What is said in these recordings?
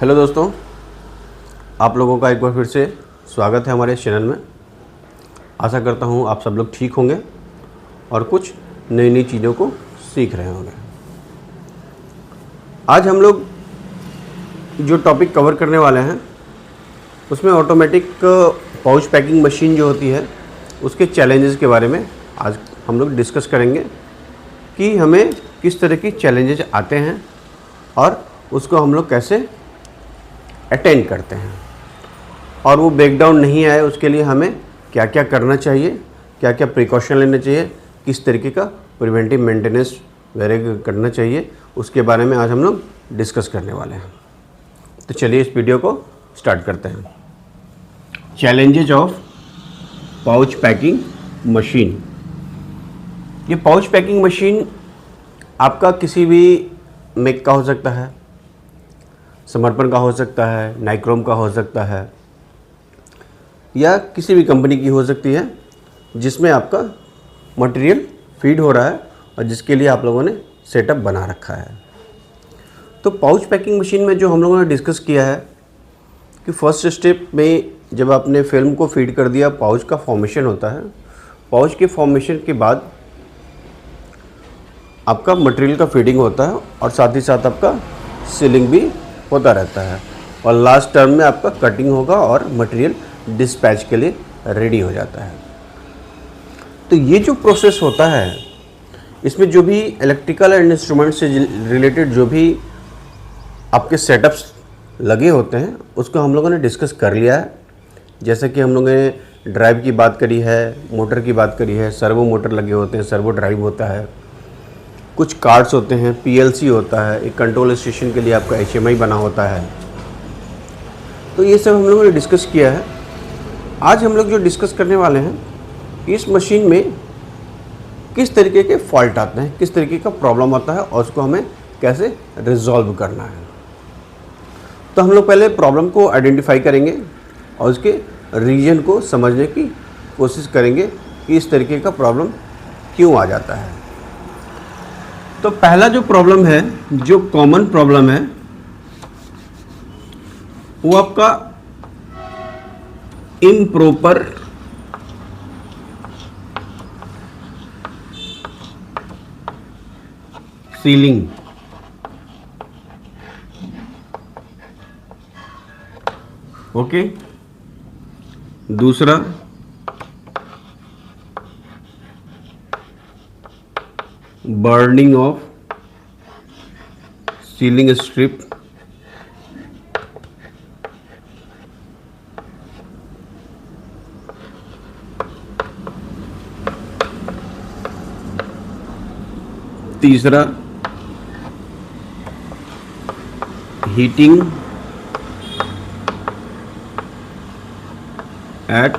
Hello दोस्तों, आप लोगों का एक बार फिर से स्वागत है हमारे चैनल में। आशा करता हूँ आप सब लोग ठीक होंगे और कुछ नई नई चीज़ों को सीख रहे होंगे। आज हम लोग जो टॉपिक कवर करने वाले हैं उसमें ऑटोमेटिक पाउच पैकिंग मशीन जो होती है उसके चैलेंजेस के बारे में आज हम लोग डिस्कस करेंगे कि हमें किस तरह की चैलेंजेस आते हैं और उसको हम लोग कैसे अटेंड करते हैं और वो ब्रेकडाउन नहीं आए उसके लिए हमें क्या क्या करना चाहिए, क्या क्या प्रिकॉशन लेना चाहिए, किस तरीके का प्रिवेंटिव मेंटेनेंस वगैरह करना चाहिए, उसके बारे में आज हम लोग डिस्कस करने वाले हैं। तो चलिए इस वीडियो को स्टार्ट करते हैं। Challenges of pouch packing machine. ये पाउच पैकिंग मशीन आपका किसी भी मेक का हो सकता है, समर्पण का हो सकता है, नाइक्रोम का हो सकता है या किसी भी कंपनी की हो सकती है जिसमें आपका मटेरियल फीड हो रहा है और जिसके लिए आप लोगों ने सेटअप बना रखा है। तो पाउच पैकिंग मशीन में जो हम लोगों ने डिस्कस किया है कि फर्स्ट स्टेप में जब आपने फिल्म को फीड कर दिया, पाउच का फॉर्मेशन होता है। पाउच के फॉर्मेशन के बाद आपका मटेरियल का फीडिंग होता है और साथ ही साथ आपका सीलिंग भी होता रहता है और लास्ट टर्म में आपका कटिंग होगा और मटेरियल डिस्पैच के लिए रेडी हो जाता है। तो ये जो प्रोसेस होता है इसमें जो भी इलेक्ट्रिकल एंड इंस्ट्रूमेंट से रिलेटेड जो भी आपके सेटअप्स लगे होते हैं उसको हम लोगों ने डिस्कस कर लिया है। जैसे कि हम लोगों ने ड्राइव की बात करी है, मोटर की बात करी है, सर्वो मोटर लगे होते हैं, सर्वो ड्राइव होता है, कुछ कार्ड्स होते हैं, पीएलसी होता है, एक कंट्रोल स्टेशन के लिए आपका एचएमआई बना होता है। तो ये सब हम लोगों ने डिस्कस किया है। आज हम लोग जो डिस्कस करने वाले हैं इस मशीन में किस तरीके के फॉल्ट आते हैं, किस तरीके का प्रॉब्लम आता है और उसको हमें कैसे रिजॉल्व करना है। तो हम लोग पहले प्रॉब्लम को आइडेंटिफाई करेंगे और उसके रीजन को समझने की कोशिश करेंगे कि इस तरीके का प्रॉब्लम क्यों आ जाता है। तो पहला जो प्रॉब्लम है, जो कॉमन प्रॉब्लम है, वो आपका इम्प्रॉपर सीलिंग। ओके, दूसरा बर्निंग ऑफ सीलिंग स्ट्रिप। तीसरा हीटिंग एट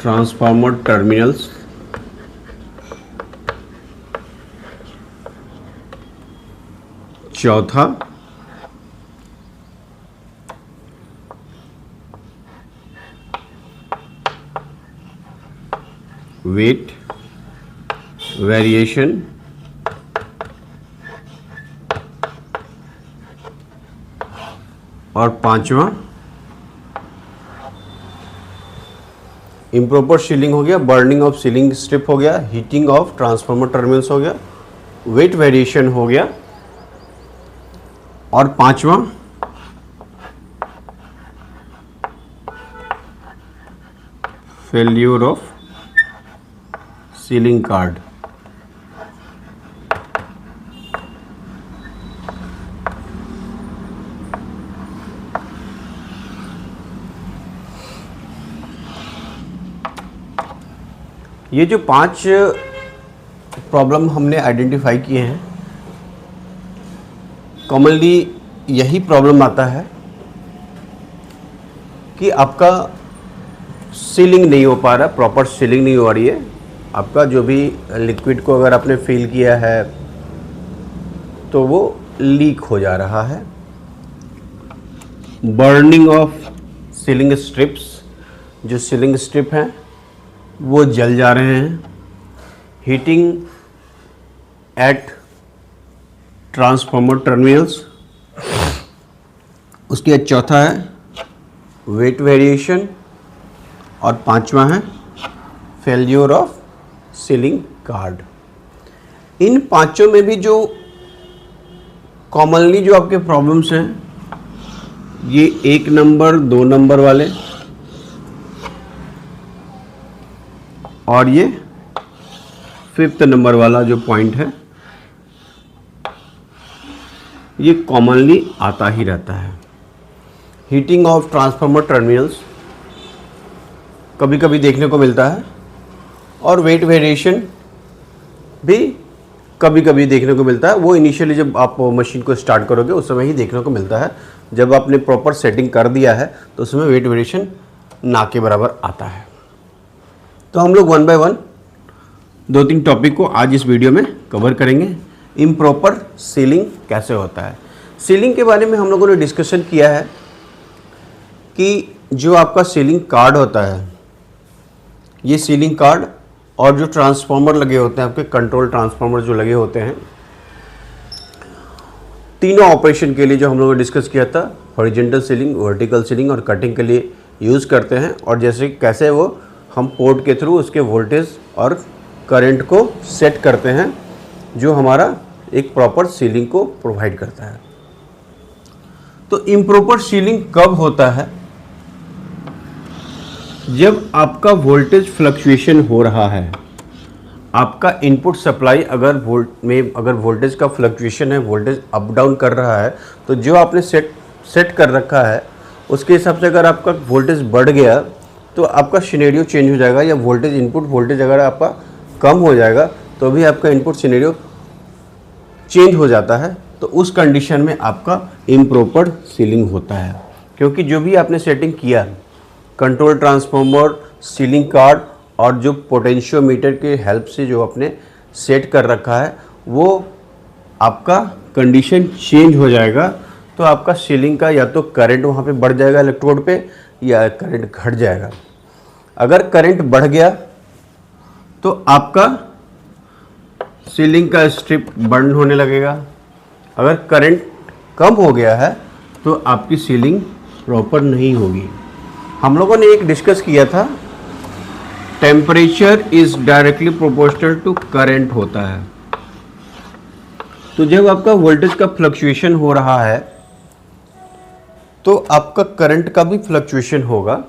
ट्रांसफार्मर टर्मिनल्स। चौथा वेट वेरिएशन और पांचवा इम्प्रॉपर सीलिंग हो गया, बर्निंग ऑफ सीलिंग स्ट्रिप हो गया, हीटिंग ऑफ ट्रांसफार्मर टर्मिनल्स हो गया, वेट वेरिएशन हो गया और पांचवा फेल्यूर ऑफ सीलिंग कार्ड। ये जो 5 प्रॉब्लम हमने आइडेंटिफाई किए हैं, कॉमनली यही प्रॉब्लम आता है कि आपका सीलिंग नहीं हो पा रहा, प्रॉपर सीलिंग नहीं हो रही है। आपका जो भी लिक्विड को अगर आपने फिल किया है तो वो लीक हो जा रहा है। बर्निंग ऑफ सीलिंग स्ट्रिप्स, जो सीलिंग स्ट्रिप हैं वो जल जा रहे हैं। हीटिंग एट ट्रांसफार्मर टर्मिनल्स, उसके बाद चौथा है वेट वेरिएशन और पांचवा है फेल्योर ऑफ सीलिंग कार्ड। इन पांचों में भी जो कॉमनली जो आपके प्रॉब्लम्स हैं, ये 1 नंबर 2 नंबर वाले और ये 5th नंबर वाला जो पॉइंट है, ये कॉमनली आता ही रहता है। हीटिंग ऑफ ट्रांसफार्मर टर्मिनल्स कभी कभी देखने को मिलता है और वेट वेरिएशन भी कभी कभी देखने को मिलता है। वो इनिशियली जब आप मशीन को स्टार्ट करोगे उस समय ही देखने को मिलता है। जब आपने प्रॉपर सेटिंग कर दिया है तो उसमें वेट वेरिएशन ना के बराबर आता है। तो हम लोग 1 बाय 1 2-3 टॉपिक को आज इस वीडियो में कवर करेंगे। इम्प्रॉपर सीलिंग कैसे होता है। सीलिंग के बारे में हम लोगों ने डिस्कशन किया है कि जो आपका सीलिंग कार्ड होता है, ये सीलिंग कार्ड और जो ट्रांसफार्मर लगे होते हैं, आपके कंट्रोल ट्रांसफार्मर जो लगे होते हैं, तीनों ऑपरेशन के लिए जो हम लोगों ने डिस्कस किया था, हॉरिजॉन्टल सीलिंग, वर्टिकल सीलिंग और कटिंग के लिए यूज़ करते हैं। और जैसे कैसे वो हम पोर्ट के थ्रू उसके वोल्टेज और करंट को सेट करते हैं, जो हमारा एक प्रॉपर सीलिंग को प्रोवाइड करता है। तो इम्प्रॉपर सीलिंग कब होता है? जब आपका वोल्टेज फ्लक्चुएशन हो रहा है, आपका इनपुट सप्लाई अगर वोल्टेज का फ्लक्चुएशन है, वोल्टेज अप डाउन कर रहा है, तो जो आपने सेट कर रखा है उसके हिसाब से अगर आपका वोल्टेज बढ़ गया तो आपका सिनेरियो चेंज हो जाएगा। या वोल्टेज, इनपुट वोल्टेज अगर आपका कम हो जाएगा तो भी आपका इनपुट सिनेरियो चेंज हो जाता है। तो उस कंडीशन में आपका इम्प्रॉपर सीलिंग होता है, क्योंकि जो भी आपने सेटिंग किया, कंट्रोल ट्रांसफार्मर, सीलिंग कार्ड और जो पोटेंशियोमीटर के हेल्प से जो आपने सेट कर रखा है, वो आपका कंडीशन चेंज हो जाएगा। तो आपका सीलिंग का या तो करंट वहाँ पे बढ़ जाएगा इलेक्ट्रोड पे, या करंट घट जाएगा। अगर करंट बढ़ गया तो आपका सीलिंग का स्ट्रिप बर्न होने लगेगा। अगर करंट कम हो गया है तो आपकी सीलिंग प्रॉपर नहीं होगी। हम लोगों ने एक डिस्कस किया था, temperature is directly proportional to current होता है। तो जब आपका वोल्टेज का फ्लक्चुएशन हो रहा है तो आपका करंट का भी फ्लक्चुएशन होगा।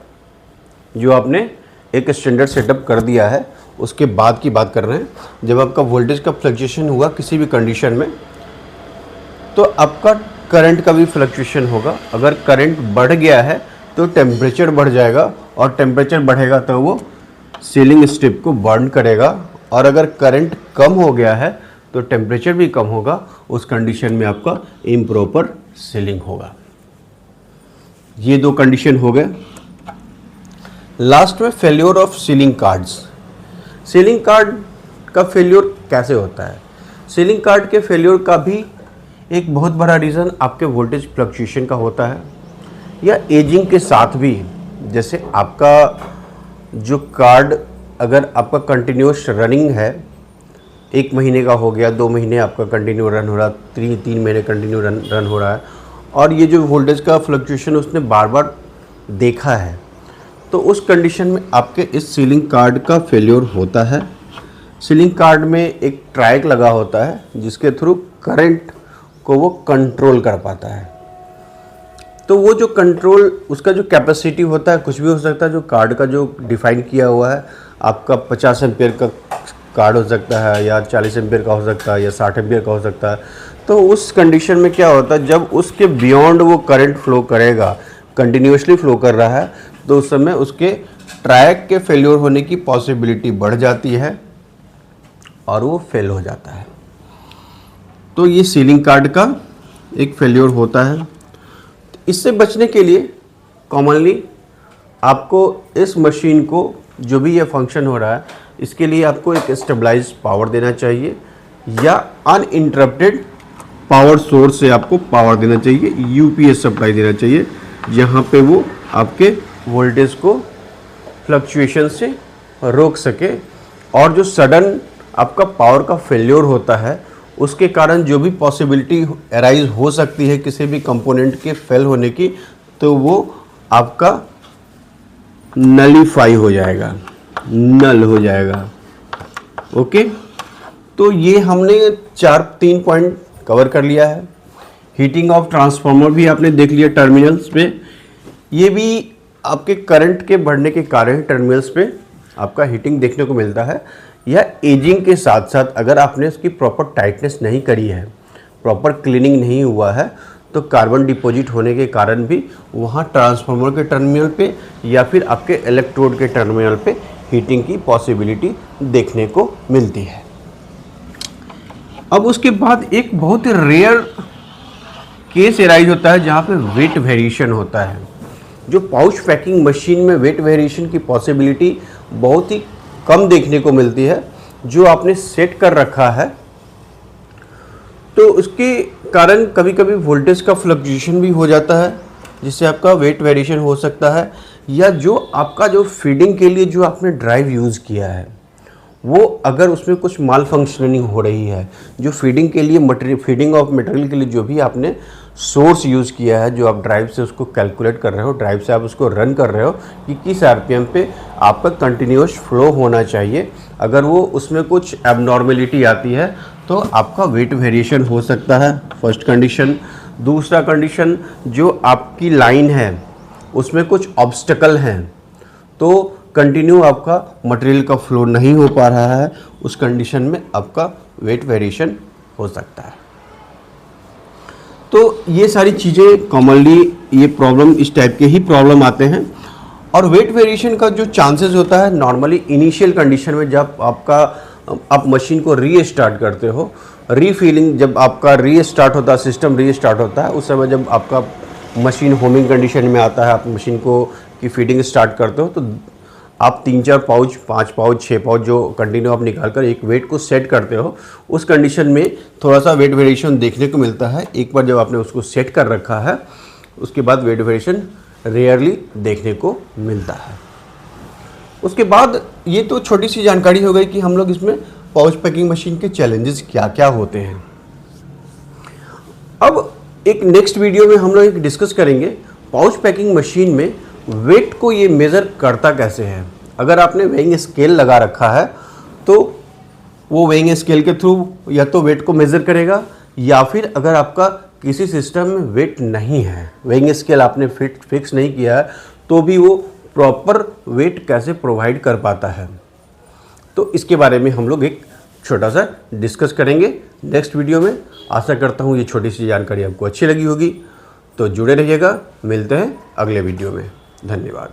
जो आपने एक स्टैंडर्ड सेटअप कर दिया है उसके बाद की बात कर रहे हैं। जब आपका वोल्टेज का फ्लक्चुएशन हुआ किसी भी कंडीशन में, तो आपका करंट का भी फ्लक्चुएशन होगा। अगर करंट बढ़ गया है तो टेम्परेचर बढ़ जाएगा, और टेम्परेचर बढ़ेगा तो वो सीलिंग स्ट्रिप को बर्न करेगा। और अगर करंट कम हो गया है तो टेम्परेचर भी कम होगा। उस कंडीशन में आपका इम्प्रॉपर सीलिंग होगा। ये 2 कंडीशन हो गए। लास्ट में failure of ceiling cards. Ceiling card का फेल्योर कैसे होता है? सीलिंग कार्ड के फेल्योर का भी एक बहुत बड़ा रीज़न आपके वोल्टेज फ्लक्चुएशन का होता है, या एजिंग के साथ भी। जैसे आपका जो कार्ड अगर आपका कंटिन्यूस रनिंग है, 1 महीने का हो गया, 2 महीने आपका कंटिन्यू रन हो रहा, 3 महीने कंटिन्यू रन हो रहा है, और ये जो वोल्टेज का फ्लक्चुएशन उसने बार बार देखा है, तो उस कंडीशन में आपके इस सीलिंग कार्ड का फेल्योर होता है। सीलिंग कार्ड में एक ट्रैक लगा होता है जिसके थ्रू करंट को वो कंट्रोल कर पाता है। तो वो जो कंट्रोल, उसका जो कैपेसिटी होता है, कुछ भी हो सकता है। जो कार्ड का जो डिफाइन किया हुआ है, आपका 50 एम्पियर का कार्ड हो सकता है, या 40 एम्पियर का हो सकता है, या 60 एम्पियर का हो सकता है। तो उस कंडीशन में क्या होता है, जब उसके बियॉन्ड वो करंट फ्लो करेगा, कंटिन्यूसली फ्लो कर रहा है, तो उस समय उसके ट्रैक के फेल्योर होने की पॉसिबिलिटी बढ़ जाती है और वो फेल हो जाता है। तो ये सीलिंग कार्ड का एक फेल्योर होता है। इससे बचने के लिए कॉमनली आपको इस मशीन को, जो भी ये फंक्शन हो रहा है, इसके लिए आपको एक स्टेबलाइज पावर देना चाहिए, या अनइंटरप्टेड पावर सोर्स से आपको पावर देना चाहिए, यूपीएस सप्लाई देना चाहिए, जहाँ पे वो आपके वोल्टेज को फ्लक्चुएशन से रोक सके। और जो सडन आपका पावर का फेल्योर होता है उसके कारण जो भी पॉसिबिलिटी अराइज हो सकती है किसी भी कंपोनेंट के फेल होने की, तो वो आपका नलीफाई हो जाएगा, नल हो जाएगा। ओके, तो ये हमने 3 पॉइंट कवर कर लिया है। हीटिंग ऑफ ट्रांसफार्मर भी आपने देख लिया टर्मिनल्स पे। ये भी आपके करंट के बढ़ने के कारण टर्मिनल्स पे आपका हीटिंग देखने को मिलता है, या एजिंग के साथ साथ अगर आपने उसकी प्रॉपर टाइटनेस नहीं करी है, प्रॉपर क्लीनिंग नहीं हुआ है, तो कार्बन डिपॉजिट होने के कारण भी वहाँ ट्रांसफार्मर के टर्मिनल पे या फिर आपके इलेक्ट्रोड के टर्मिनल पे हीटिंग की पॉसिबिलिटी देखने को मिलती है। अब उसके बाद एक बहुत रेयर केस एराइज होता है जहाँ पे वेट वेरिएशन होता है। जो पाउच पैकिंग मशीन में वेट वेरिएशन की पॉसिबिलिटी बहुत ही कम देखने को मिलती है, जो आपने सेट कर रखा है, तो उसके कारण कभी कभी वोल्टेज का फ्लक्चुएशन भी हो जाता है, जिससे आपका वेट वेरिएशन हो सकता है। या जो आपका जो फीडिंग के लिए जो आपने ड्राइव यूज़ किया है, वो अगर उसमें कुछ माल फंक्शनिंग हो रही है, जो फीडिंग के लिए मटेरियल, फीडिंग ऑफ मटेरियल के लिए जो भी आपने सोर्स यूज़ किया है, जो आप ड्राइव से उसको कैलकुलेट कर रहे हो, ड्राइव से आप उसको रन कर रहे हो कि किस आरपीएम पे आपका कंटिन्यूस फ्लो होना चाहिए, अगर वो उसमें कुछ एबनॉर्मेलिटी आती है तो आपका वेट वेरिएशन हो सकता है, फर्स्ट कंडीशन। दूसरा कंडीशन, जो आपकी लाइन है उसमें कुछ ऑब्स्टेकल हैं, तो कंटिन्यू आपका मटेरियल का फ्लो नहीं हो पा रहा है, उस कंडीशन में आपका वेट वेरिएशन हो सकता है। तो ये सारी चीज़ें कॉमनली ये प्रॉब्लम, इस टाइप के ही प्रॉब्लम आते हैं। और वेट वेरिएशन का जो चांसेस होता है नॉर्मली इनिशियल कंडीशन में, जब आप मशीन को रीस्टार्ट करते हो, रीफिलिंग जब आपका रीस्टार्ट होता है, सिस्टम रीस्टार्ट होता है, उस समय जब आपका मशीन होमिंग कंडीशन में आता है, आप मशीन को की फीडिंग स्टार्ट करते हो, तो आप 3-4 पाउच, 5 पाउच, 6 पाउच जो कंटिन्यू आप निकाल कर एक वेट को सेट करते हो, उस कंडीशन में थोड़ा सा वेट वेरिएशन देखने को मिलता है। एक बार जब आपने उसको सेट कर रखा है, उसके बाद वेट वेरिएशन रेयरली देखने को मिलता है। उसके बाद ये तो छोटी सी जानकारी हो गई कि हम लोग इसमें पाउच पैकिंग मशीन के चैलेंजेस क्या क्या होते हैं। अब एक नेक्स्ट वीडियो में हम लोग एक डिस्कस करेंगे पाउच पैकिंग मशीन में वेट को ये मेज़र करता कैसे है। अगर आपने वेइंग स्केल लगा रखा है तो वो वेइंग स्केल के थ्रू या तो वेट को मेज़र करेगा, या फिर अगर आपका किसी सिस्टम में वेट नहीं है, वेइंग स्केल आपने फिक्स नहीं किया है, तो भी वो प्रॉपर वेट कैसे प्रोवाइड कर पाता है। तो इसके बारे में हम लोग एक छोटा सा डिस्कस करेंगे नेक्स्ट वीडियो में। आशा करता हूँ ये छोटी सी जानकारी आपको अच्छी लगी होगी, तो जुड़े रहिएगा। मिलते हैं अगले वीडियो में। धन्यवाद।